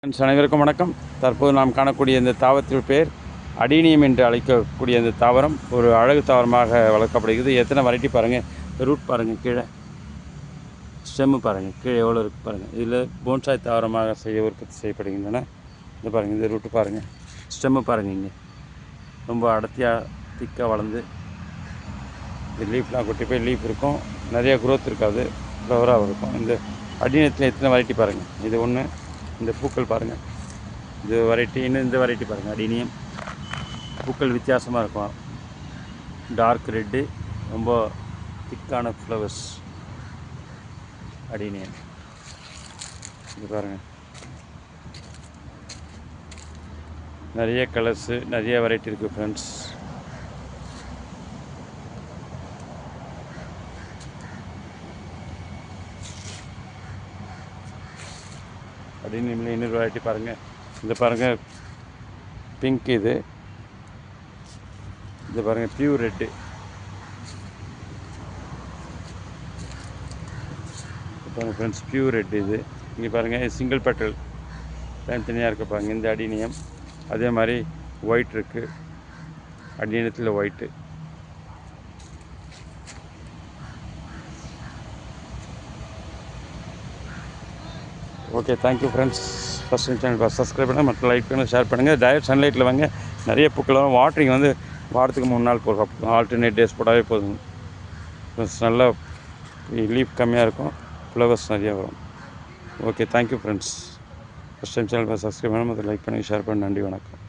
அனைவருக்கும் வணக்கம். தற்போது நாம் காணக்கூடிய இந்த தாவரத்தின் பேர் அடீனியம் என்று அழைக்கக்கூடிய இந்த தாவரம் ஒரு அழகு தாவரமாக வளர்க்கப்படுகிறது. எத்தனை வெரைட்டி பாருங்கள், ரூட் பாருங்கள், கீழே ஸ்டெம்மு பாருங்கள், கீழே எவ்வளோ இருக்குது பாருங்கள். இதில் போன்சாய் தாவரமாக உற்பத்தி செய்யப்படுகின்றன. இது பாருங்கள், இந்த ரூட்டு பாருங்கள், ஸ்டெம்மு பாருங்கள், இங்கே ரொம்ப அடர்த்தியாக திக்காக வளர்ந்து இந்த லீஃப்லாம் கொட்டி போய் லீஃப் இருக்கும், நிறைய குரோத் இருக்காது, ஃப்ளவராக இருக்கும். இந்த அடீனியத்தில் எத்தனை வெரைட்டி பாருங்கள். இது ஒன்று, இந்த பூக்கள் பாருங்கள், இது வெரைட்டி. இன்னும் இந்த வெரைட்டி பாருங்கள், அடீனியம். பூக்கள் வித்தியாசமாக இருக்கும், டார்க் ரெட்டு, ரொம்ப திக்கான ஃப்ளவர்ஸ் அடீனியம். இது பாருங்கள், நிறைய கலர்ஸு, நிறைய வெரைட்டி இருக்குது ஃப்ரெண்ட்ஸ். அடீனியமில் இன்னொரு வெரைட்டி பாருங்கள். இந்த பாருங்கள், பிங்க். இது பாருங்கள், பியூர் ரெட்டு. பாருங்கள் ஃப்ரெண்ட்ஸ், பியூர் ரெட்டு. இது இங்கே பாருங்கள், சிங்கிள் பெட்டல் தனித்தனியாக இருக்க பாருங்கள். இந்த அடீனியம் அதே மாதிரி ஒயிட் இருக்குது, அடீனியத்தில் white. Okay, thank you friends. First channel subscribe பண்ணுங்கள், மற்ற லைக் பண்ணுங்கள், ஷேர் பண்ணுங்கள். டைரக்ட் சன்லைட்டில் வாங்க, நிறைய பூக்கள் வரும். வாட்டரிங் வந்து வாரத்துக்கு 3 நாள் போகும், ஆல்டர்னேட் டேஸ் போட்டாவே போதும். நல்லா லீஃப் கம்மியாக இருக்கும், ஃப்ளவர்ஸ் நிறையா வரும். Okay, thank you friends. First time channel subscribe பண்ணுங்கள், மற்ற லைக் பண்ணுங்கள், ஷேர் பண்ணுங்கள். நன்றி, வணக்கம்.